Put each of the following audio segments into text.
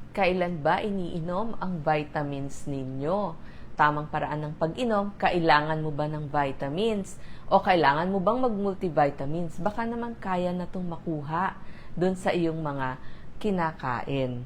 Kailan ba iniinom ang vitamins ninyo? Tamang paraan ng pag-inom, kailangan mo ba ng vitamins? O kailangan mo bang mag-multivitamins? Baka naman kaya na itong makuha dun sa iyong mga kinakain.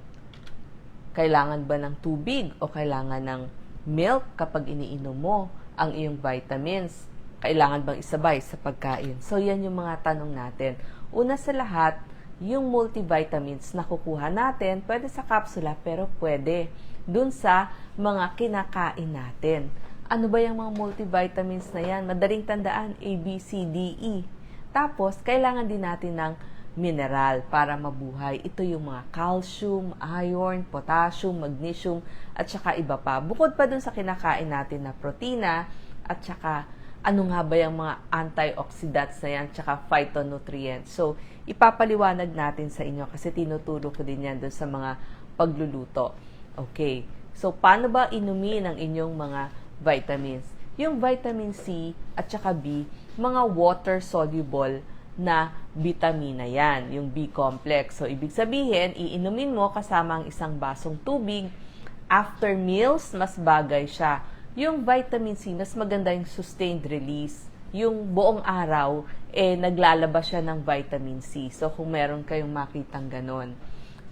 Kailangan ba ng tubig o kailangan ng milk kapag iniinom mo ang iyong vitamins? Kailangan bang isabay sa pagkain? So, yan yung mga tanong natin. Una sa lahat, yung multivitamins na kukuha natin, pwede sa kapsula pero pwede dun sa mga kinakain natin. Ano ba yung mga multivitamins na yan? Madaling tandaan, A, B, C, D, E. Tapos, kailangan din natin ng mineral para mabuhay. Ito yung mga calcium, iron, potassium, magnesium, at saka iba pa. Bukod pa dun sa kinakain natin na protina, at saka ano nga ba yung mga antioxidants na yan, tsaka phytonutrients. So, ipapaliwanag natin sa inyo kasi tinuturo ko din yan doon sa mga pagluluto. Okay. So, paano ba inumin ang inyong mga vitamins? Yung vitamin C at saka B, mga water-soluble na vitamina yan, yung B-complex. So, ibig sabihin, iinumin mo kasama ang isang basong tubig. After meals, mas bagay siya. Yung vitamin C, mas maganda yung sustained release. Yung buong araw, naglalabas siya ng vitamin C. So, kung meron kayong makitang ganon.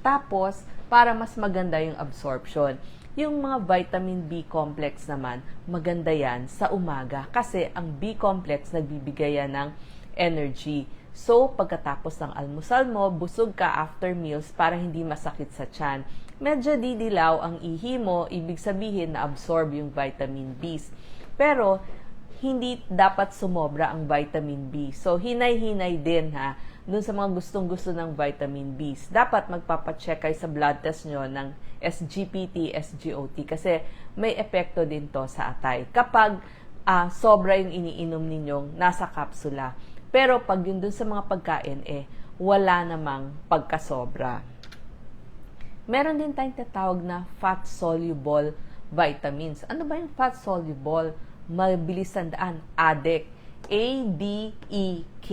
Tapos, para mas maganda yung absorption. Yung mga vitamin B complex naman, maganda yan sa umaga. Kasi ang B complex, nagbibigay yan ng energy. So, pagkatapos ng almusal mo, busog ka after meals para hindi masakit sa tiyan. Medyo didilaw ang ihi mo, ibig sabihin na absorb yung vitamin B. Pero, hindi dapat sumobra ang vitamin B. So, hinay-hinay din ha, dun sa mga gustong-gusto ng vitamin B. Dapat magpapacheck kayo sa blood test nyo ng SGPT, SGOT kasi may epekto din to sa atay. Kapag sobra yung iniinom ninyong nasa kapsula. Pero pag yun dun sa mga pagkain, wala namang pagkasobra. Meron din tayong tatawag na fat-soluble vitamins. Ano ba yung fat-soluble? Mabilis tandaan, ADEK. A-D-E-K.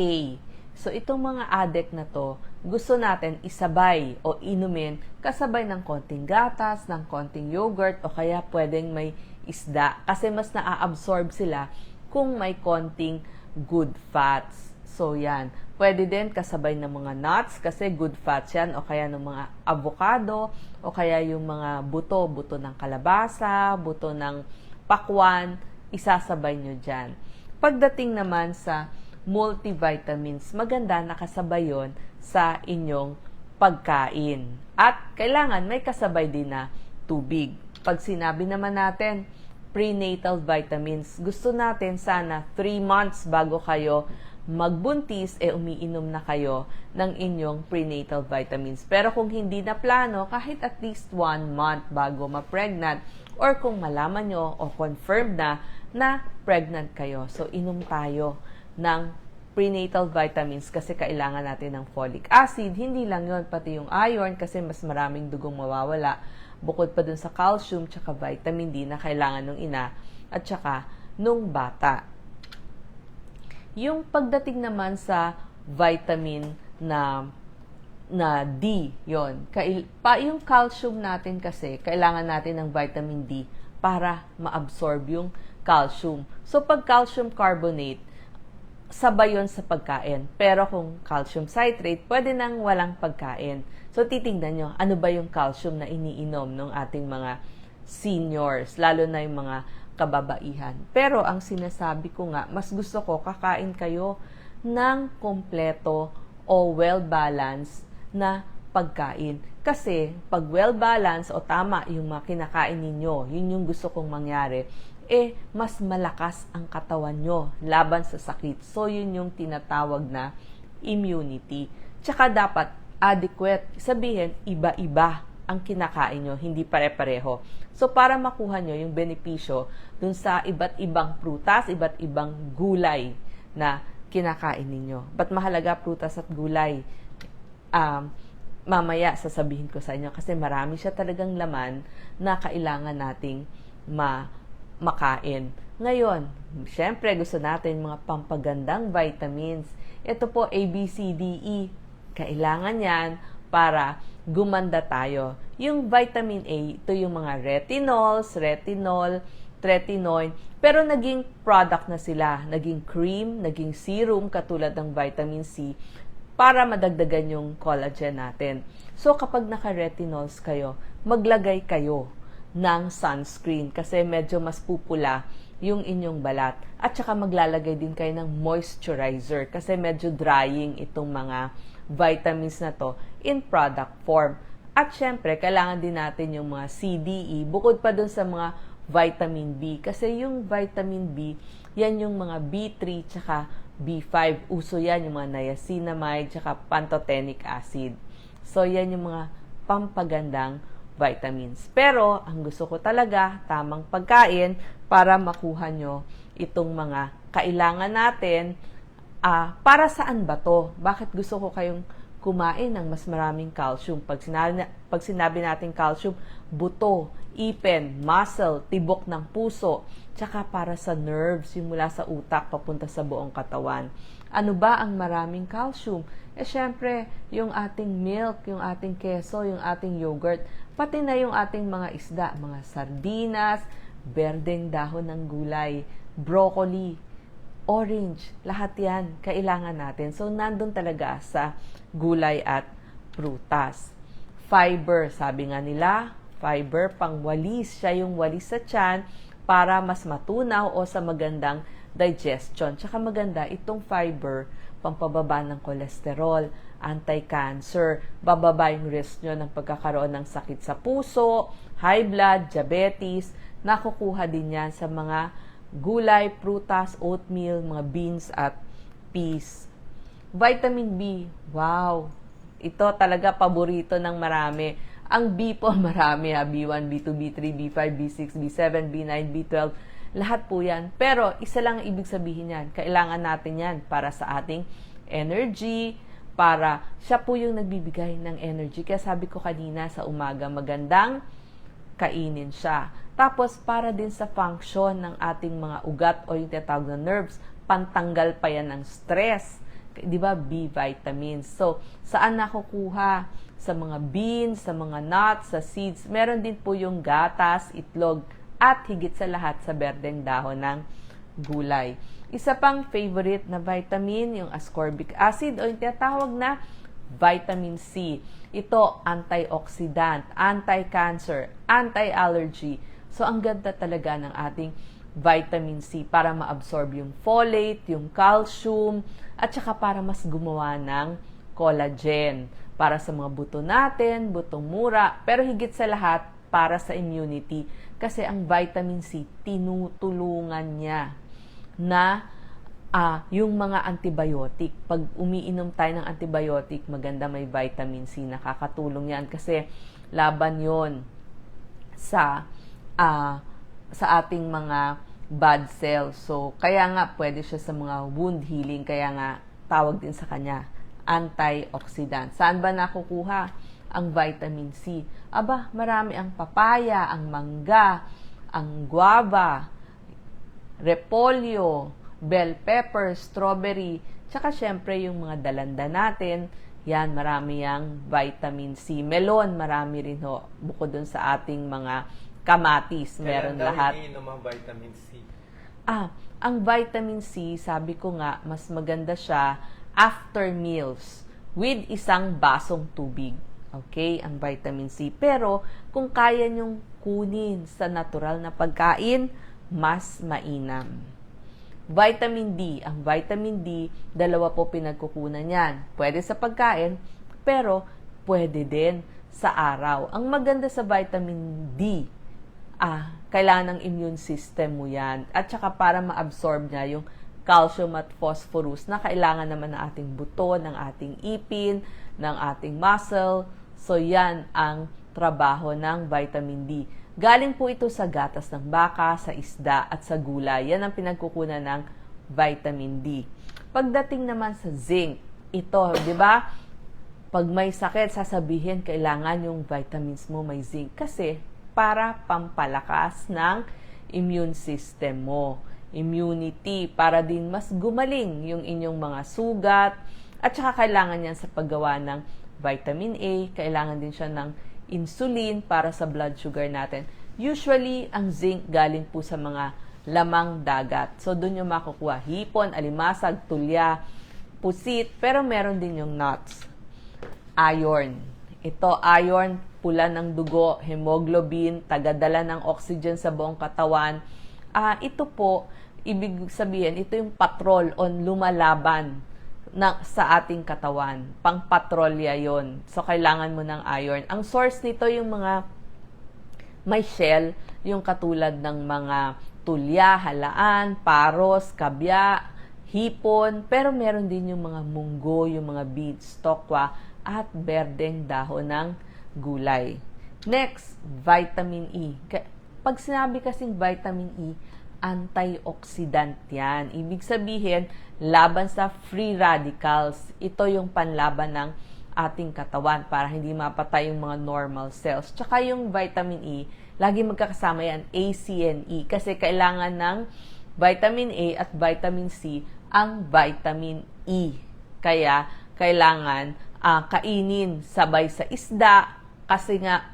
So, itong mga ADEK na to, gusto natin isabay o inumin kasabay ng konting gatas, ng konting yogurt, o kaya pwedeng may isda. Kasi mas naa-absorb sila kung may konting good fats. So, yan. Pwede din kasabay ng mga nuts kasi good fats yan, o kaya ng mga avocado, o kaya yung mga buto ng kalabasa, buto ng pakwan, isasabay nyo dyan. Pagdating naman sa multivitamins, maganda nakasabay yon sa inyong pagkain. At kailangan may kasabay din na tubig. Pag sinabi naman natin, prenatal vitamins, gusto natin sana 3 months bago kayo magbuntis, umiinom na kayo ng inyong prenatal vitamins. Pero kung hindi na plano, kahit at least 1 month bago ma-pregnant, or kung malaman nyo o confirmed na pregnant kayo. So, inom tayo ng prenatal vitamins kasi kailangan natin ng folic acid. Hindi lang yon, pati yung iron kasi mas maraming dugong mawawala. Bukod pa dun sa calcium tsaka vitamin D na kailangan ng ina at tsaka nung bata. Yung pagdating naman sa vitamin na D, yon. Yung calcium natin kasi, kailangan natin ng vitamin D para ma-absorb yung calcium. So, pag calcium carbonate, sabay yun sa pagkain. Pero kung calcium citrate, pwede nang walang pagkain. So, titingnan nyo, ano ba yung calcium na iniinom ng ating mga seniors, lalo na yung mga kababaihan. Pero ang sinasabi ko nga, mas gusto ko kakain kayo ng kompleto o well-balanced na pagkain. Kasi pag well-balanced o tama yung mga kinakain ninyo, yun yung gusto kong mangyari, mas malakas ang katawan nyo laban sa sakit. So yun yung tinatawag na immunity. Tsaka dapat adequate. Sabihin, iba-iba ang kinakain nyo, hindi pare-pareho. So, para makuha nyo yung benepisyo dun sa iba't ibang prutas, iba't ibang gulay na kinakain ninyo. Ba't mahalaga prutas at gulay? Mamaya sasabihin ko sa inyo kasi marami siya talagang laman na kailangan nating makain. Ngayon, syempre gusto natin mga pampagandang vitamins. Ito po, A, B, C, D, E. Kailangan yan para gumanda tayo. Yung vitamin A, ito yung mga retinols, retinol, tretinoin, pero naging product na sila, naging cream, naging serum katulad ng vitamin C para madagdagan yung collagen natin. So kapag naka-retinols kayo, maglagay kayo ng sunscreen kasi medyo mas pupula yung inyong balat. At saka maglalagay din kayo ng moisturizer kasi medyo drying itong mga vitamins na to in product form. At syempre, kailangan din natin yung mga CDE bukod pa dun sa mga vitamin B. Kasi yung vitamin B, yan yung mga B3 tsaka B5. Uso yan yung mga niacinamide tsaka pantothenic acid. So, yan yung mga pampagandang vitamins. Pero, ang gusto ko talaga, tamang pagkain para makuha nyo itong mga kailangan natin. Para saan ba to? Bakit gusto ko kayong kumain ng mas maraming calcium? Pag sinabi natin calcium, buto, ipin, muscle, tibok ng puso, tsaka para sa nerves, yung mula sa utak papunta sa buong katawan. Ano ba ang maraming calcium? Syempre, yung ating milk, yung ating keso, yung ating yogurt, pati na yung ating mga isda, mga sardinas, berdeng dahon ng gulay, broccoli, orange, lahat yan, kailangan natin. So, nandun talaga sa gulay at prutas. Fiber, sabi nga nila, fiber, pangwalis, siya yung walis sa tiyan para mas matunaw o sa magandang digestion. Tsaka maganda, itong fiber, pampababa ng kolesterol, anti-cancer, bababa yung risk nyo ng pagkakaroon ng sakit sa puso, high blood, diabetes, nakukuha din yan sa mga gulay, prutas, oatmeal, mga beans at peas. Vitamin B, wow! Ito talaga paborito ng marami. Ang B po marami, B1, B2, B3, B5, B6, B7, B9, B12, lahat po yan. Pero isa lang ang ibig sabihin yan. Kailangan natin yan para sa ating energy, para siya po yung nagbibigay ng energy. Kaya sabi ko kanina sa umaga, magandang kainin siya. Tapos, para din sa function ng ating mga ugat o yung tinatawag na nerves, pantanggal pa yan ng stress. Di ba? B vitamins. So, saan nakukuha? Sa mga beans, sa mga nuts, sa seeds. Meron din po yung gatas, itlog, at higit sa lahat sa berdeng dahon ng gulay. Isa pang favorite na vitamin, yung ascorbic acid o yung tinatawag na vitamin C. Ito, antioxidant, anti-cancer, anti-allergy. So, ang ganda talaga ng ating vitamin C para ma-absorb yung folate, yung calcium, at saka para mas gumawa ng collagen. Para sa mga buto natin, butong mura, pero higit sa lahat, para sa immunity. Kasi ang vitamin C, tinutulungan niya na yung mga antibiotic. Pag umiinom tayo ng antibiotic, maganda may vitamin C. Nakakatulong yan kasi laban yon sa ating mga bad cells. So, kaya nga pwede siya sa mga wound healing. Kaya nga tawag din sa kanya antioxidant. Saan ba nakukuha ang vitamin C? Aba, marami ang papaya, ang mangga, ang guava, repolyo, bell pepper, strawberry, tsaka syempre yung mga dalanda natin, yan, marami yang vitamin C. Melon, marami rin ho, bukod dun sa ating mga kamatis, meron lahat. Kailan daw iniinom ang vitamin C? Ang vitamin C, sabi ko nga, mas maganda siya after meals with isang basong tubig. Okay, ang vitamin C. Pero, kung kaya nyong kunin sa natural na pagkain, mas mainam. Vitamin D. Ang vitamin D, dalawa po pinagkukunan yan. Pwede sa pagkain, pero pwede din sa araw. Ang maganda sa vitamin D, kailangan ng immune system mo yan. At saka para ma-absorb niya yung calcium at phosphorus na kailangan naman ng ating buto, ng ating ipin, ng ating muscle. So, yan ang trabaho ng vitamin D. Galing po ito sa gatas ng baka, sa isda, at sa gulay. Yan ang pinagkukunan ng vitamin D. Pagdating naman sa zinc, ito, di ba? Pag may sakit, sasabihin, kailangan yung vitamins mo may zinc. Kasi, para pampalakas ng immune system mo. Immunity, para din mas gumaling yung inyong mga sugat, at saka kailangan yan sa paggawa ng vitamin A, kailangan din siya ng insulin para sa blood sugar natin. Usually, ang zinc galing po sa mga lamang dagat. So, doon yung makukuha. Hipon, alimasag, tulya, pusit, pero meron din yung nuts. Iron. Ito, iron, pula ng dugo, hemoglobin, tagadala ng oxygen sa buong katawan. Ito po, ibig sabihin, ito yung patrol on lumalaban sa ating katawan. Pang-patrolya yon. So, kailangan mo ng iron. Ang source nito yung mga may shell, yung katulad ng mga tulya, halaan, paros, kabya, hipon, pero meron din yung mga munggo, yung mga beets, tokwa, at berdeng dahon ng gulay. Next, vitamin E. Pag sinabi kasing vitamin E, antioxidant yan. Ibig sabihin, laban sa free radicals. Ito yung panlaban ng ating katawan para hindi mapatay yung mga normal cells. Tsaka yung vitamin E, lagi magkakasama yan, A, C, and E. Kasi kailangan ng vitamin A at vitamin C ang vitamin E. Kaya, kailangan kainin sabay sa isda kasi nga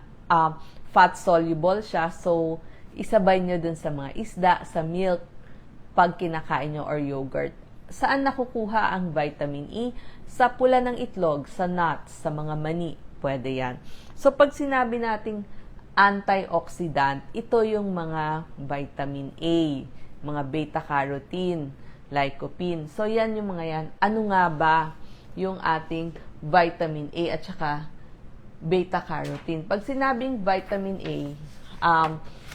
fat-soluble siya. So, isabay nyo dun sa mga isda, sa milk, pag kinakain nyo or yogurt. Saan nakukuha ang vitamin E? Sa pula ng itlog, sa nuts, sa mga mani. Pwede yan. So, pag sinabi nating antioxidant, ito yung mga vitamin A, mga beta-carotene, lycopene. So, yan yung mga yan. Ano nga ba yung ating vitamin A at saka beta-carotene? Pag sinabing vitamin A,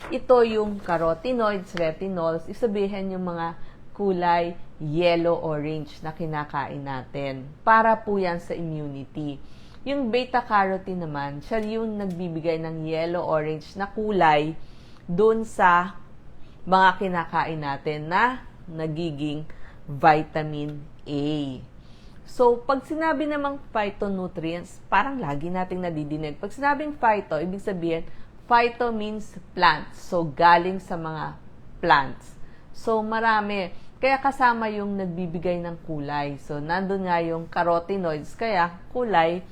ito yung carotenoids, retinols, isabihin yung mga kulay yellow-orange na kinakain natin. Para po yan sa immunity. Yung beta-carotene naman, siya yung nagbibigay ng yellow-orange na kulay dun sa mga kinakain natin na nagiging vitamin A. So, pag sinabi namang phytonutrients, parang lagi nating nadidinig. Pag sinabing phyto, ibig sabihin, phyto means plants. So, galing sa mga plants. So, marami. Kaya kasama yung nagbibigay ng kulay. So, nandun nga yung carotenoids, kaya kulay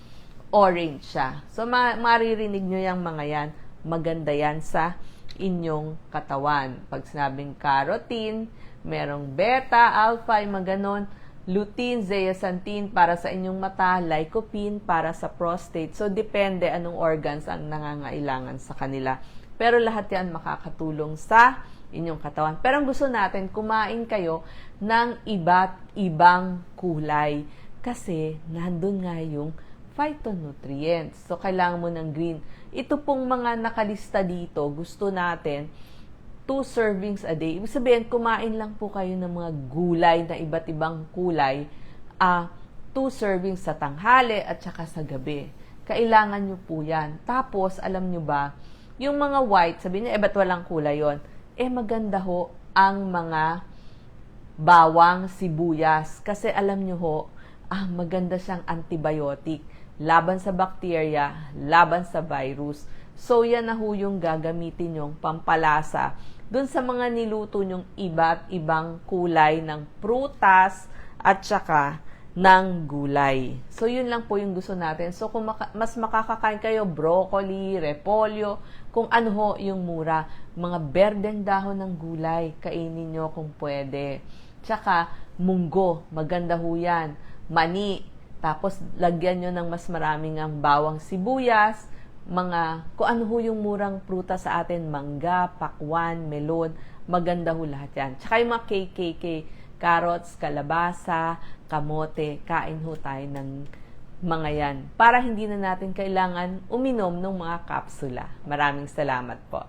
orange siya. So, maririnig nyo yung mga yan. Maganda yan sa inyong katawan. Pag sinabing carotene, merong beta, alpha, yung mga ganon. Lutein, zeaxanthin para sa inyong mata, lycopene para sa prostate. So, depende anong organs ang nangangailangan sa kanila. Pero lahat yan makakatulong sa inyong katawan. Pero ang gusto natin, kumain kayo ng iba't ibang kulay. Kasi, nandun nga yung phytonutrients. So, kailangan mo ng green. Ito pong mga nakalista dito, gusto natin 2 servings a day. Ibig sabihin, kumain lang po kayo ng mga gulay na iba't ibang kulay. 2 servings sa tanghali at saka sa gabi. Kailangan nyo po yan. Tapos, alam nyo ba, yung mga white, sabihin nyo, ba't walang kulay yon? Maganda ho ang mga bawang, sibuyas. Kasi alam nyo ho, maganda siyang antibiotic. Laban sa bacteria, laban sa virus. So, yan na ho yung gagamitin yung pampalasa dun sa mga niluto nyong iba't ibang kulay ng prutas at saka ng gulay. So, yun lang po yung gusto natin. So, kung mas makakakain kayo, broccoli, repolyo, kung ano ho yung mura, mga berdeng dahon ng gulay, kainin nyo kung pwede. Tsaka, munggo, maganda ho yan. Mani, tapos lagyan nyo ng mas maraming ang bawang sibuyas, kung ano ho yung murang prutas sa atin, mangga, pakwan, melon, maganda ho lahat yan. Tsaka yung mga KKK, carrots, kalabasa, kamote, kain ho tayo ng mga yan. Para hindi na natin kailangan uminom ng mga kapsula. Maraming salamat po.